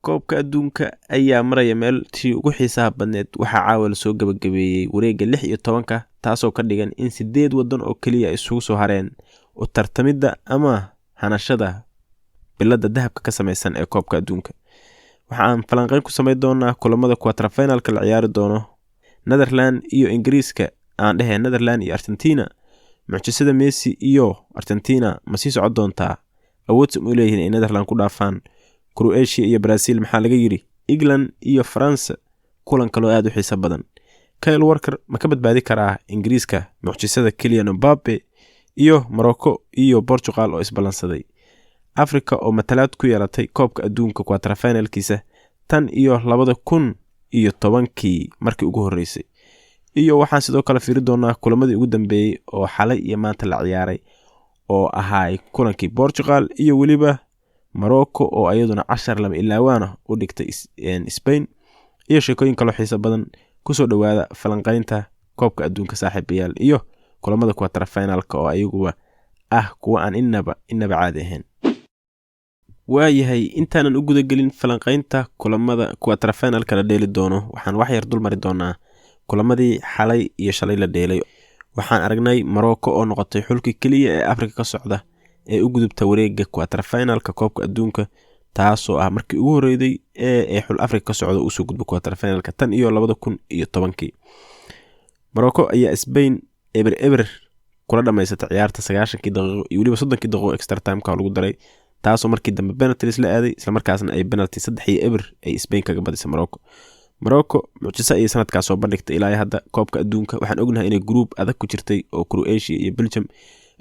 koobka adduunka ayaa maraya meel tii ugu xiisaha badneed waxaa caawa lasoo gabagabeeyey wareegga 16 taasoo ka dhigan in 8 wadan oo keliya isugu soo hareen u tartamidda ama hanashada bilada dahabka ka samaysan ee koobka adduunka. waxaan falanqeyn ku samayn doonaa kulamada quarterfinalka la ciyaari doono Netherlands iyo Ingiriiska aan dhahay Netherlands iyo Argentina. mucjisada Messi iyo Argentina ma sii socon doontaa awood u leeyihiin in Netherlands ku dhaafaan Croatia iyo Brazil maxaa laga yiri England iyo France kulan kale oo aad u xiiso badan. Kyle Walker ma ka badbaadi karaa Ingiriiska mucjisada Kylian Mbappe iyo Morocco iyo Portugal oo isbalansaday. Africa oo matalaad ku yeelatay koobka adduunka quarterfinalkiisa tan iyo 2010 markii ugu horeysay. iyo waxaan sidoo kale fiiri doonaa kulamadii ugu dambeeyay oo xalay iyo maanta la ciyaaray oo ahaay kulankii Portugal iyo waliba Morocco oo ayaduna 10 ilaawana u dhigtay Spain iyo sheekooyin kale xiiso badan ku soo dhawaada falanqaynta koobka adduunka saaxiibayaal iyo kulamada quarterfinalka oo ayaguba kuwa aan inaba caadi ahayn. waayahay intaanan u guda gelin falanqaynta kulamada quarterfinalka la dheeli doono waxaan wax yar dul mari doonaa kulamadii xalay iyo shalay la dheelay. waxaan aragnay Morocco oo noqotay xulkii kaliya ee Afrika ka socda ee u gudubta wareegga quarterfinalka koobka adduunka taasoo markii ugu horeeyay ee xul Afrika ka socda uu soo gudbo quarterfinalka tan iyo 2010. Morocco ayaa Spain eber kula dhameysatay ciyaarta 90 daqiiqo iyo waliba 30 daqiiqo extra time ka lagu daray taasoo markii dambe penalties la aaday isla markaasna ay penalty 3-0 ay Spain kaga badisay Morocco mucjisa ay sanadkaas soo bandhigtay ilaa hadda koobka adduunka. waxaan ognahay inay group adag ku jirtay oo Croatia iyo Belgium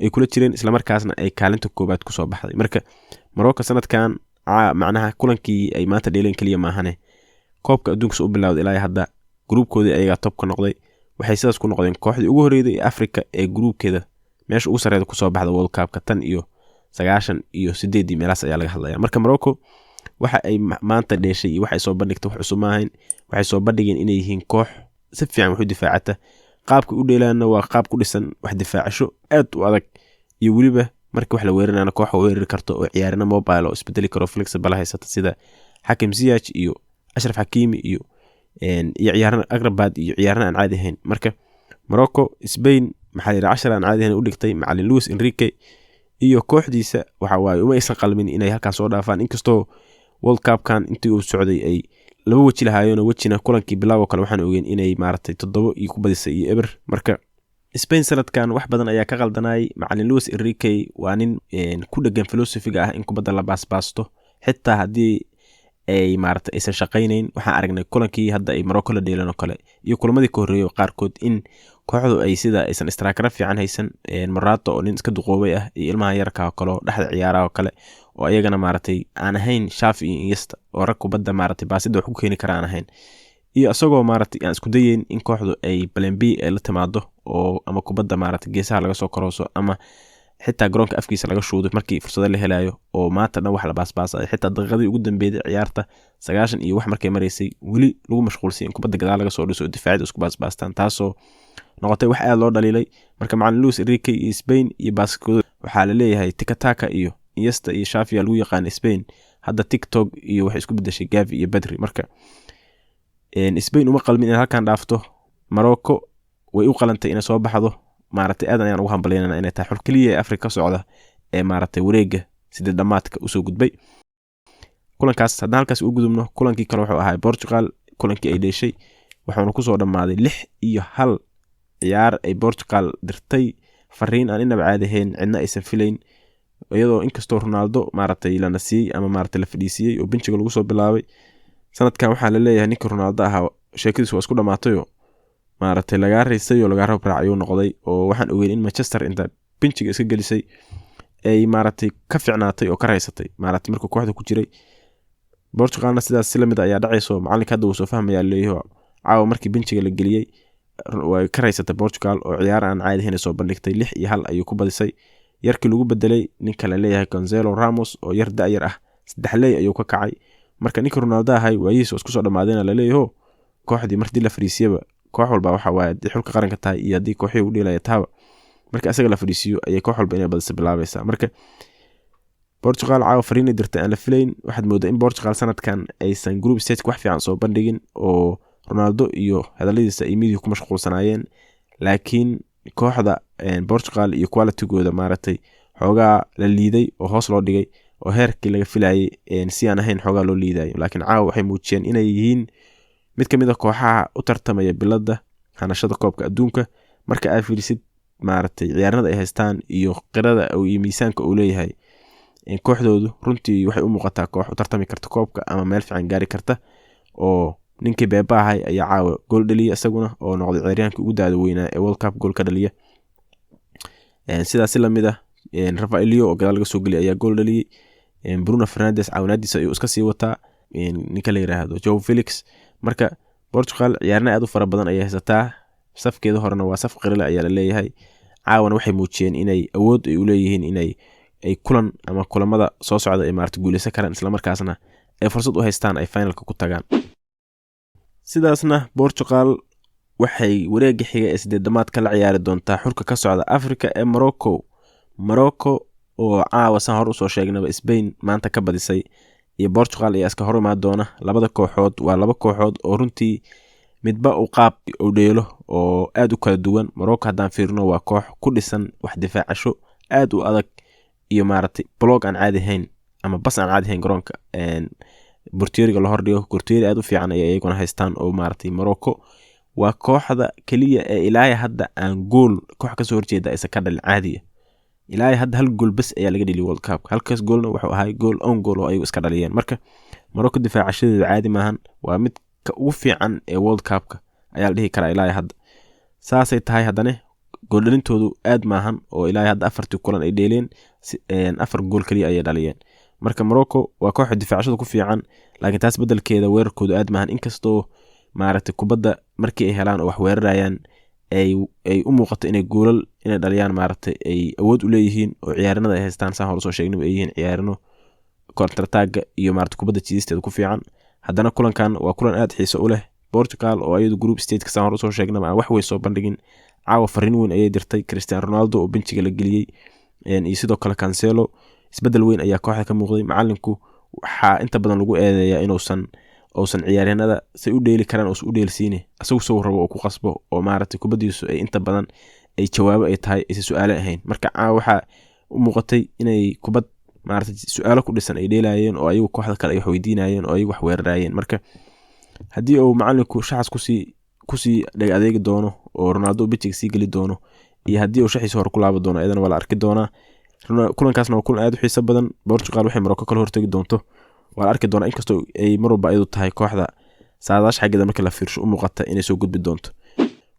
ay kula jireen isla markaasna ay kaalinta koobaad ku soo baxday. marka Morocco sanadkan macnaha kulankii ay maanta dheeleen kaliya maahane koobka adduunka soo bilowday ilaa hadda groupkoodii ayaga top ka noqday. waxay sidaas ku noqdeen kooxdii ugu horeeyay ee Afrika ee groupkeeda meesha ugu sareeyay ku soo baxda World Cup-ka tan iyo 98 meelaas ayaa laga hadlayaa. marka Morocco waxa ay maanta dheeshay iyo waxay soo bandhigtay wax cusub maahayn. waxay soo bandhigeen inay yihiin koox si fiican wax u difaacata qaabka u dheelaana waa qaab ku dhisan wax difaacasho aad u adag iyo waliba markii wax la weerarana koox oo weerari karto oo ciyaarina mobile oo isbedeli karo flexible haysata sida Hakim Ziyech iyo Ashraf Hakimi iyo ciyaarana Agrabad iyo ciyaarana aan caadi ahayn. marka Morocco Spain maxaa yiri 10 aan caadi ahayn u dhigtay macallin Luis Enrique iyo kooxdiisa waxa waaye uma aysan qalmin inay halkaas soo dhaafaan inkastoo World Cup-kan intii uu socday ay laba waji lahaayeen wajina kulankii bilaaw kale waxaan ogeyn inay maartay 7 iyo ku badisay iyo eber. marka Spain sanadkan wax badan ayaa ka qaldanay macallin Luis Enrique waa nin ku dhagan philosophy-ga in kubadda la baasbaasto xitaa hadii ay maartay aysan shaqaynayn. waxaan aragnay kulankii hadda ay Morocco la dheelan oo kale iyo kulamadii ka horeeyay qaarkood in kooxdu ay sida aysan striker fiican haysan Morata oo nin iska duqoobay iyo ilmaha yarka kale dhaxda ciyaaraha oo kale oo ayagana maartay aan ahayn Xavi iyo Iniesta oo rag kubadda maartay baasida wax ku keeni karaan ahayn iyo asagoo maartay aan isku dayeen in kooxdu ay plan B la timaado oo ama kubadda maartay geesaha laga soo korooso ama xitaa garoonka afkiisa laga shuudo markii fursad la helayo oo maanta dhan wax la baasbaasay xitaa daqiiqadii ugu dambeeyay ciyaarta 90 iyo wax markay mareysay wali lagu mashquulsan in kubadda gadaal laga soo dhiso difaacid isku baasbaastaan taasoo noqotay wax aad loo dhaliilay. marka macallin Luis Enrique iyo Spain iyo baaskooda waxaa la leeyahay tiki-taka iyo Iniesta iyo Xavi lagu yaqaan Spain hadda TikTok iyo wax isku bedeshay Gavi iyo Pedri. marka Spain uma qalmin in halkan dhaafto Morocco way u qalantay in soo baxdo maartay aad ayaan ugu hambalyeynaa inay tahay xul kaliya ee Afrika socda ee maartay wareegga sida dhamaadka u soo gudbay. kulankaas haddaan halkaas u gudubno kulankii kale wuxuu ahaa Portugal kulankii ay dheeshay waxaanu ku soo dhamaaday 6-1 ciyaar ay Portugal dirtay fariin aan inaba caadi ahayn cidna aysan filayn iyadoo inkastoo Ronaldo maartay la nasiyay ama maartay la fadhiisiyay oo benchiga lagu soo bilaabay. sanadkan waxaa la leeyahay ninka Ronaldo ahaa sheekadiisu waa isku dhamaatay maartay laga reysay oo laga rab raacay noqday oo waxaan ogeyn in Manchester inta benchiga iska gelisay ay maartay ka fiicnaatay oo ka reysatay maartay markuu kooxda ku jiray. Portugalna sidaas si lamid ayaa dhacayso macallinka hadda uu soo fahmaya leeyahay caawa markii benchiga la geliyay way ka reysatay Portugal oo ciyaar aan caadi ahayn soo bandhigtay 6-1 ayuu ku badisay. yarkii lagu bedelay ninka la leeyahay Gonzalo Ramos oo yar daayar ah 3 ley ayuu ka kacay. marka ninka Ronaldo ahay waayiis isku soo dhamaadeen la leeyahay kooxdii markii la fariisiyaba koox walba waxa waaye xulka qaranka tahay iyo hadii kooxii u dheelaya taaba marka asaga la fadhiisiyo ayay koox walba inay badisa bilaabaysaa. marka Portugal caawa fariin dirtay aan la filayn. waxaad moodaa in Portugal sanadkan aysan group stage wax fiican soo bandhigin oo Ronaldo iyo hadaladiisa ay midii ku mashquulsanaayeen, laakiin kooxda Portugal iyo quality-gooda maaragtay xoogaa la liiday oo hoos loo dhigay oo heerkii laga filayay si aan ahayn xoogaa loo liidayo. laakiin caawa waxay muujiyeen inay yihiin mid kamid ah kooxaha u tartamaya bilada hanashada koobka adduunka. marka aad fiirisid maaragtay ciyaarnada ay haystaan iyo qirada iyo miisaanka uu leeyahay kooxdoodu, runtii waxay u muuqataa koox u tartami karta koobka ama meel fiican gaari karta. oo ninkii Pepe ahay ayaa caawa gool dhaliya isaguna oo noqday ciyaaryahanka ugu daada weynaa ee World Cup gool ka dhaliya. sidaas la mid ah Rafaelio oo gadaal laga soo geliyay ayaa gool dhaliyay. Bruno Fernandes caawinadiisa ayuu iska sii wataa ninka la yiraahdo Joao Felix. marka Portugal ciyaarna aad u fara badan ayay haysataa, safkeeda horena waa saf qirile ayaa la leeyahay. caawana waxay muujiyeen inay awood ay u leeyihiin inay kulan ama kulamada soo socda ay maartay guuleysan karaan, isla markaasna ay fursad u haystaan ay finalka ku tagaan. sidaasna Portugal waxay wareegga xiga ee sideedamaadka la ciyaari doontaa xulka ka socda Africa ee Morocco oo caawa san hor u soo sheegnaba Spain maanta ka badisay, iyo Portugal ayaa iska hor imaan doona. labada kooxood waa laba kooxood oo runtii midba uu qaab u dheelo oo aad u kala duwan. Morocco haddaan fiirino waa koox ku dhisan wax difaacasho aad u adag iyo maaragtay block aan caadi ahayn ama bas aan caadi ahayn garoonka Portugal la hordhigo. Portugal aad u fiican ay iyaguna haystaan oo maaragtay Morocco waa kooxda kaliya ee ilaa hadda aan gool koox ka soo horjeeda isa ka dhalin caadi. ilaa hadda hal gool bas ayaa laga dhiliyay World Cup, halkaas goolna wuxuu ahaa gool on goal oo ay iska dhaliyeen. marka Morocco difaacashadeedu caadi maahan, waa mid ka ugu fiican ee World Cup-ka ayaa la dhihi karaa ilaa hadda. saasay tahay haddana gool dhalintoodu aad maahan oo ilaa hadda 4 kulan ay dheeleen 4 gool kaliya ayay dhaliyeen. marka Morocco waa koox difaacashada ku fiican, laakiin taas bedelkeeda weerarkoodu aad maahan, inkastoo maaragtay kubadda markii ay helaan oo wax weerarayaan ay u muuqato inay goolal inay dhaliyaan maaragtay ay awood u leeyihiin oo ciyaarnada ay haystaan saan hor soo sheegnay ay yihiin ciyaarno counter-attack iyo maaragtay kubadda jiidisteeda ku fiican. haddana kulankan waa kulan aad xiiso u leh. Portugal oo ayadu group stage-ka saan hor soo sheegnay aan wax weyn soo bandhigin, caawa fariin weyn ayay dirtay Cristiano Ronaldo oo benchiga la geliyay iyo sidoo kale Cancelo. isbedel weyn ayaa kooxda ka muuqday. macallinku waxaa inta badan lagu eedeeyaa inuusan ciyaaryahanada say u dheeli karaan oo u dheelsiinay asagu soo rabo oo ku qasbo oo maaragtay kubadiisu ay inta badan ay jawaabo ay tahay ay su'aalo ahayn. marka waxa u muuqatay inay kubad maaragtay su'aalo ku dhisan ay dheelayeen oo ayagu kooxda kale ay wax weydiinayeen oo ay wax weerarayeen. marka haddii uu macallinku shaxas ku sii dhig adeegi doono oo Ronaldo bijiga sii gali doono iyo haddii uu shaxiisa hor ku laabo doono iyadana waa la arki doonaa. kulankaasna waa kulan aad u xiiso badan. Portugal waxay Morocco kala hortagi doonto waa la arki doonaa, inkastoo ay marwalba iyadu tahay kooxda saadaasha xaggeeda marka la fiirsho u muuqata inay soo gudbi doonto.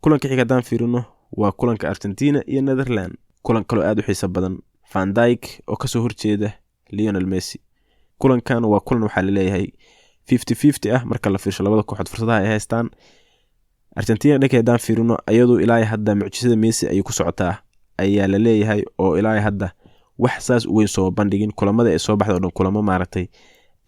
kulanka xiga haddaan fiirino waa kulanka Argentina iyo Netherland, kulan kaloo aad u xiiso badan. Van Dijk oo kasoo horjeeda Lionel Messi. kulankan waa kulan waxaa la leeyahay 50-50 ah marka la fiirsho labada kooxood fursadaha ay haystaan. Argentina dhankeeda haddaan fiirino iyadu ilaa hadda mucjisada Messi ay ku socotaa ayaa la leeyahay oo ilaa hadda wax saas u weyn soo bandhigin. kulamada ay soo baxdo dhan kulamo maaragtay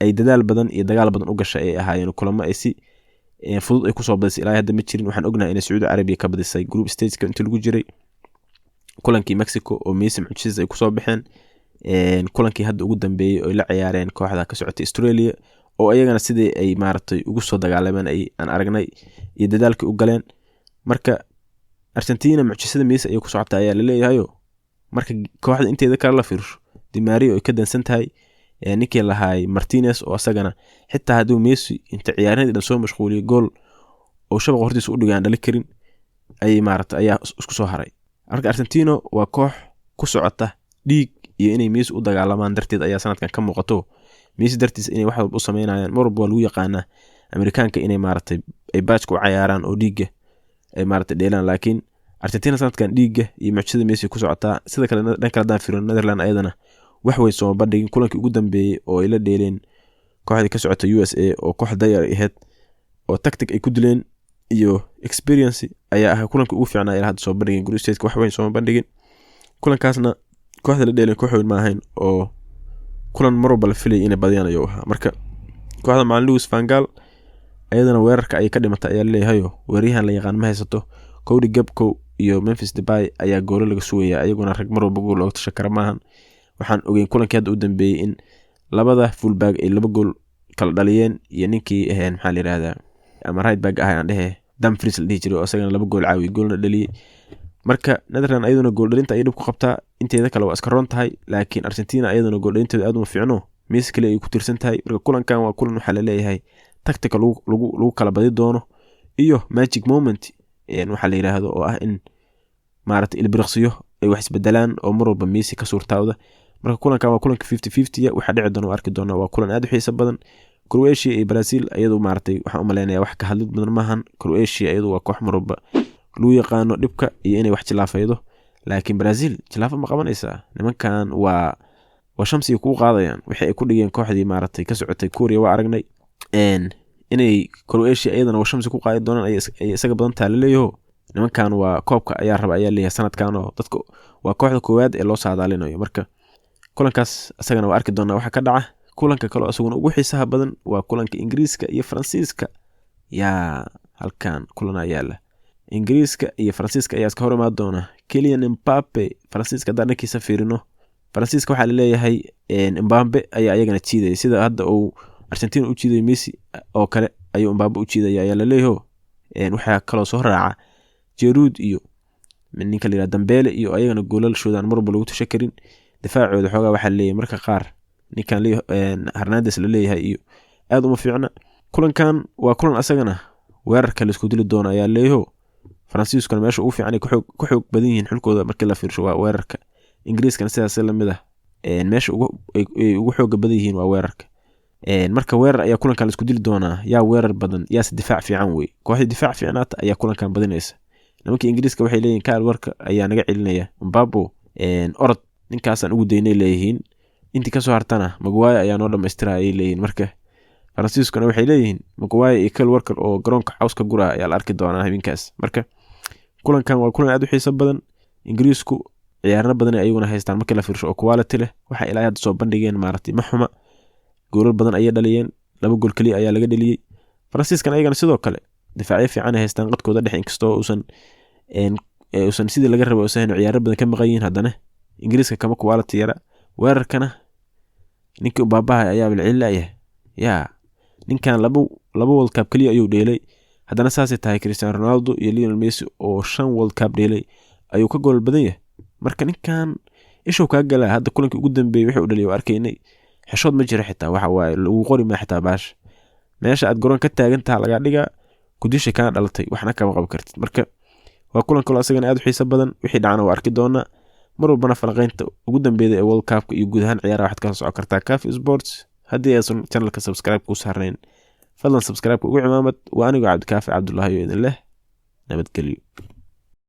ay dadaal badan iyo dagaal badan u gashay ay ahaayeen kulamo ay si fudud ay ku soo badisay ilaa hadda ma jirin. waxaan ognahay in Saudi Arabia ka badisay group stage-ka intii lagu jiray kulankii Mexico oo Messi mucjisada ay ku soo baxeen, kulankii hadda ugu dambeeyay oo la ciyaareen kooxda ka socotay Australia oo ayagana sidii ay maaragtay ugu soo dagaalameen aan aragnay iyo dadaalkii u galeen. marka Argentina mucjisada Messi ay ku socotaa ayaa la leeyahay. marka kooxda inteeda kala la fiirsho Di Maria oo ka dansan tahay ninkii lahaay Martinez oo asagana xitaa hadduu Messi inta ciyaarnadii soo mashquuliyay gool oo shabaqa hortiisa u dhigaan dhali karin ay maaragtay ayaa isku soo haray. marka Argentina waa koox ku socota dhiig iyo inay Messi u dagaalamaan darteed ayaa sanadkan ka muuqato. Messi dartiis inay wax walba u sameynayaan marwalba waa lagu yaqaanaa Amerikaanka inay maaragtay ay baajka u cayaaraan oo dhiigga ay maaragtay dheelaan, laakiin Argentina sanadkan dhiigga iyo mucjisada Messi ku socotaa. sida kale dhanka haddaan fiirino Netherland ayadana wax way soo bandhigin. kulankii ugu dambeeyay oo ay la dheeleen kooxdii ka socota USA oo koox dayar ahayd oo tactic ay ku dileen iyo experience ayaa ah kulankii ugu fiicnaa ilaa hadda soo bandhigin. group stage-ka wax way soo bandhigin. kulankaasna kooxda la dheeleen koox weyn ma ahayn oo kulan marwalba la filayay inay badiyaan ayuu ahaa. marka kooxda macallin Louis van Gaal ayadana weerarka ay ka dhimatay ayaa leeyahay weeraryahan la yaqaan ma haysato. Cody Gakpo iyo Memphis Depay ayaa goolo laga sugaya, ayaguna rag marwalba gool looga tashan kara maahan. waxaan ogeyn kulankii hadda u dambeeyey in labada fullback ay 2 gool kala dhaliyeen iyo ninkii maxaa la yiraahdaa ama right back aan dhehe Dumfries la dhihi jiray oo asagana 2 gool caawi goolna dhaliyay marka Netherlands ayaduna gool dhalinta ay dhib ku qabtaa inteeda kale waa iska roon tahay laakiin Argentina ayaduna gool dhalinteeda aad uma fiicno Messi kale ay ku tirsan tahay marka kulankan waa kulan waxa la leeyahay tactical lagu kala badi doono iyo magic moment waxa la yiraahdo oo ah in maaragtay ilbiriqsiyo ay wax isbedelaan oo mar walba Messi ka suurtaawda marka kulankan waa kulanka 50-50 waxa dhici doona arki doona waa kulan aad u xiiso badan Croatia iyo Brazil ayadu maaragtay waxa u maleynayaa wax ka hadlid badan maahan Croatia ayadu waa koox mar walba loo yaqaano dhibka iyo inay wax jilaafaydo laakiin Brazil jilaafa ma qabanaysa nimankan waa shamsi ku qaadayaan wixii ay ku dhigeen kooxdii maaragtay ka socotay Korea waa aragnay inay Croatia ayadana waa shamsi ku qaadi doonaan ay isaga badan taalileeyo nimankan waa koobka ayaa raba ayaa leeyahay sanadkan oo dadka waa kooxda koowaad ee loo saadaalinayo marka kulankaas asagana waa arki doonaa waxa ka dhaca kulanka kale asaguna ugu xiisaha badan waa kulanka Ingiriiska iyo Faransiiska yaa halkan kulan ayaa la Ingiriiska iyo Faransiiska ayaa iska hor imaan doona Kylian Mbappe Faransiiska dadkiisa fiirino Faransiiska waxa la leeyahay Mbappe ayaa ayagana jiiday sida hadda uu Argentina u jiiday Messi oo kale ayuu Mbappe u jiiday ayaa la leeyahay waxa kale soo raaca Giroud iyo ninka la yiraahdo Dembele iyo ayagana goolal shoodaan marba lagu tashakarin difaacooda xoogaa waxa la leeyahay marka qaar ninkan Hernandez la leeyahay iyo aad uma fiicna kulankan waa kulan asagana weerarka la isku dili doona ayaa leeyahay Faransiiskuna meesha uu fiican ku xoog badan yihiin xulkooda markii la fiirsho waa weerarka Ingiriiskana sidaas la mid ah meesha ugu xoog badan yihiin waa weerarka marka weerar ayaa kulankan la isku dili doona yaa weerar badan yaa difaac fiican way kooxda difaac fiicnaata ayaa kulankan badinaysa nimanka Ingiriiska waxay leeyihiin Kyle Walker ayaa naga celinaya Mbappe orod ninkaas aan ugu daynay leeyihiin intii ka soo hartana Maguire ayaa noo dhameystira ay leeyihiin marka Faransiiskuna waxay leeyihiin Maguire iyo Kyle Walker oo garoonka cawska gura ayaa la arki doonaa habeenkaas marka kulankan waa kulan aad u xiiso badan Ingiriisku ciyaarna badan ayaguna haystaan markii la fiirsho oo quality leh waxa ilaa hadda soo bandhigeen maaragtay maxuma goolal badan ayay dhaliyeen 2 gool kaliya ayaa laga dhaliyay Faransiiskana ayagana sidoo kale difaacyo fiican haystaan qadkooda dhex inkastoo uusan sidii laga rabo ciyaar badan ka maqan yihiin haddana Ingiriiska kama quality yara weerarkana ninka Mbappe ayaa bilcilaya yaa ninkan labo World Cup kaliya ayuu dheelay haddana saasay tahay Cristiano Ronaldo iyo Lionel Messi oo 5 World Cup dheelay ayuu ka gool badan yahay marka ninkan ishu ka gala hadda kulankii ugu dambeeyay wixii uu dhaliyay arkaynay xishood ma jira xitaa waxa waaye lagu qori ma xitaa baash meesha aad garoon ka taagantaa laga dhiga kudisha kana dhalatay waxna kama qaban kartid marka waa kulan kale asagana aad u xiiso badan wixii dhacana waa arki doona mar walbana falanqaynta ugu dambeeyay ee World Cup iyo guud ahaan ciyaaraha waxaad ka soo kartaa Cafe Sports haddii aad channelka subscribe ku saareen fadlan subscribe ugu cimaamad waa aniga Cabdikaafi Cabdullaahi oo idin leh nabadgelyo